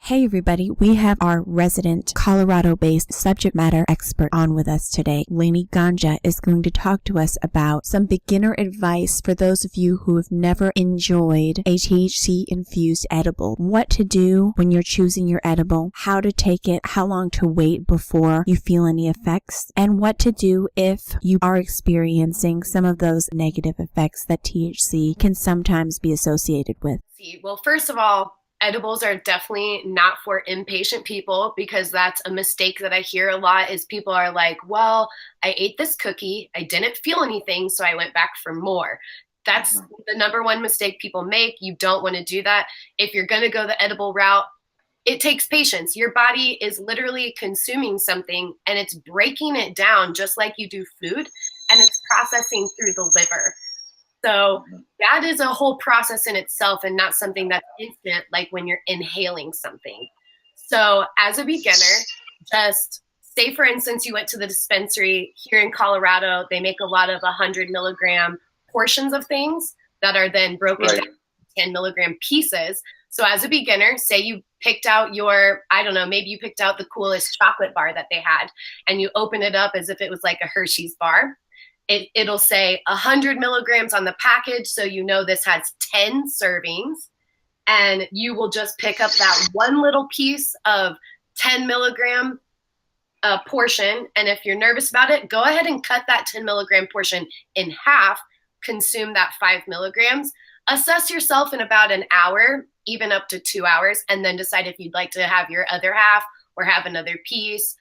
Hey everybody, we have our resident Colorado-based subject matter expert on with us today. LaynieGanja is going to talk to us about some beginner advice for those of you who have never enjoyed a THC-infused edible. What to do when you're choosing your edible, how to take it, how long to wait before you feel any effects, and what to do if you are experiencing some of those negative effects that THC can sometimes be associated with. Well, first of all, edibles are definitely not for impatient people, because that's a mistake that I hear a lot is people are like, well, I ate this cookie, I didn't feel anything, so I went back for more. That's the number one mistake people make. You don't want to do that. If you're going to go the edible route, it takes patience. Your body is literally consuming something and it's breaking it down just like you do food, and it's processing through the liver. So that is a whole process in itself and not something that's instant, like when you're inhaling something. So as a beginner, just say, for instance, you went to the dispensary here in Colorado. They make a lot of 100 milligram portions of things that are then broken down into 10 milligram pieces. So as a beginner, say you picked out your, I don't know, maybe you picked out the coolest chocolate bar that they had, and you open it up as if it was like a Hershey's bar. It'll say 100 milligrams on the package, so you know this has 10 servings, and you will just pick up that one little piece of 10 milligram portion, and if you're nervous about it, go ahead and cut that 10 milligram portion in half, consume that 5 milligrams, assess yourself in about an hour, even up to 2 hours, and then decide if you'd like to have your other half or have another piece.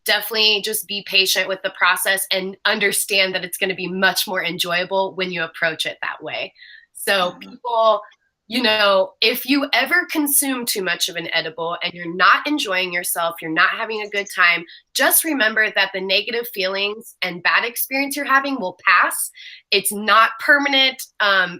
Definitely just be patient with the process and understand that it's going to be much more enjoyable when you approach it that way. So people, if you ever consume too much of an edible and you're not enjoying yourself, you're not having a good time, just remember that the negative feelings and bad experience you're having will pass. It's not permanent.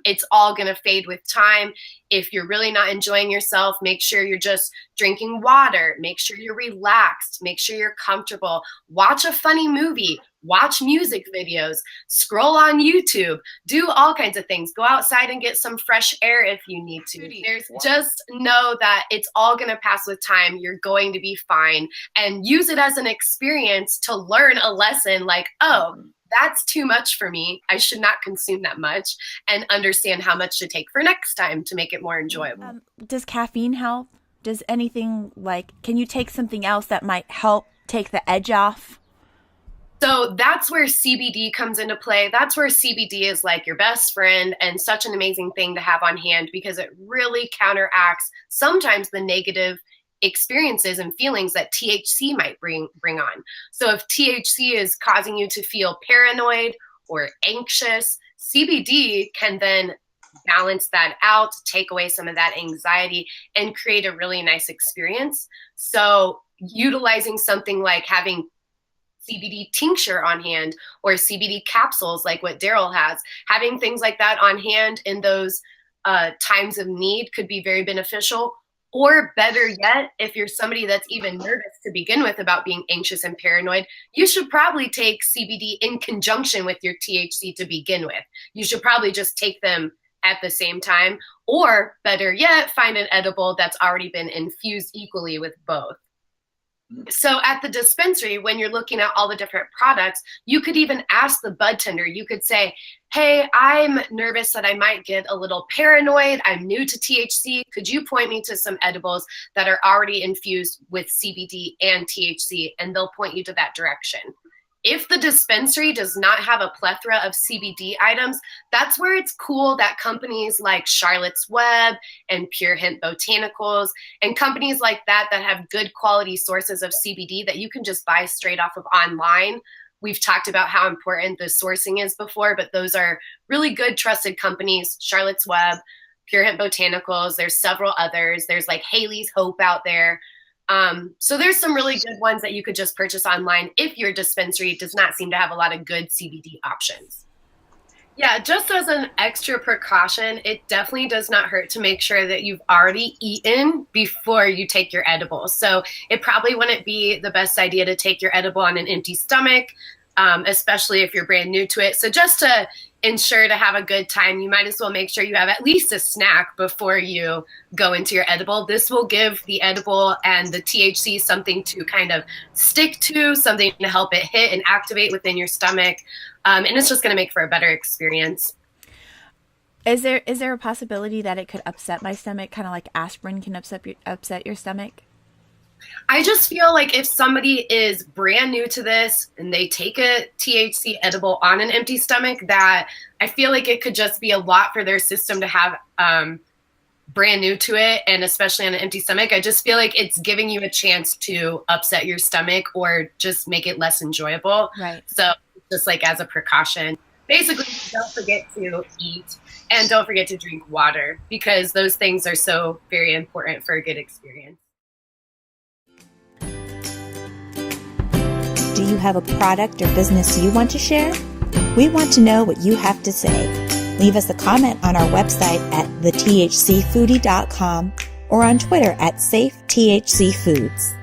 It's all going to fade with time. If you're really not enjoying yourself, make sure you're just drinking water. Make sure you're relaxed. Make sure you're comfortable. Watch a funny movie. Watch music videos. Scroll on YouTube. Do all kinds of things. Go outside and get some fresh air if you need to. Just know that it's all going to pass with time. You're going to be fine. And use it as an experience to learn a lesson like, oh, that's too much for me. I should not consume that much, and understand how much to take for next time to make it more enjoyable. Does caffeine help? Does anything can you take something else that might help take the edge off? So that's where CBD comes into play. That's where CBD is like your best friend and such an amazing thing to have on hand, because it really counteracts sometimes the negative experiences and feelings that THC might bring on. So if THC is causing you to feel paranoid or anxious, CBD can then balance that out, take away some of that anxiety, and create a really nice experience. So utilizing something like having CBD tincture on hand or CBD capsules like what Daryl has, having things like that on hand in those times of need could be very beneficial. Or better yet, if you're somebody that's even nervous to begin with about being anxious and paranoid, you should probably take CBD in conjunction with your THC to begin with. You should probably just take them at the same time, or better yet, find an edible that's already been infused equally with both. So at the dispensary, when you're looking at all the different products, you could even ask the bud tender. You could say, hey, I'm nervous that I might get a little paranoid. I'm new to THC. Could you point me to some edibles that are already infused with CBD and THC? And they'll point you to that direction. If the dispensary does not have a plethora of CBD items, that's where it's cool that companies like Charlotte's Web and Pure Hemp Botanicals and companies like that have good quality sources of CBD that you can just buy straight off of online. We've talked about how important the sourcing is before, but those are really good, trusted companies. Charlotte's Web, Pure Hemp Botanicals, there's several others. There's like Haley's Hope out there. So there's some really good ones that you could just purchase online if your dispensary does not seem to have a lot of good CBD options. Yeah, just as an extra precaution, it definitely does not hurt to make sure that you've already eaten before you take your edible. So it probably wouldn't be the best idea to take your edible on an empty stomach, especially if you're brand new to it. So just to ensure to have a good time, you might as well make sure you have at least a snack before you go into your edible. This will give the edible and the THC something to kind of stick to, something to help it hit and activate within your stomach. And it's just going to make for a better experience. Is there a possibility that it could upset my stomach, kind of like aspirin can upset your stomach? I just feel like if somebody is brand new to this and they take a THC edible on an empty stomach, that I feel like it could just be a lot for their system to have brand new to it, and especially on an empty stomach. I just feel like it's giving you a chance to upset your stomach or just make it less enjoyable. Right. So just like as a precaution, basically don't forget to eat and don't forget to drink water, because those things are so very important for a good experience. Do you have a product or business you want to share? We want to know what you have to say. Leave us a comment on our website at thethcfoodie.com or on Twitter at SafeTHCFoods.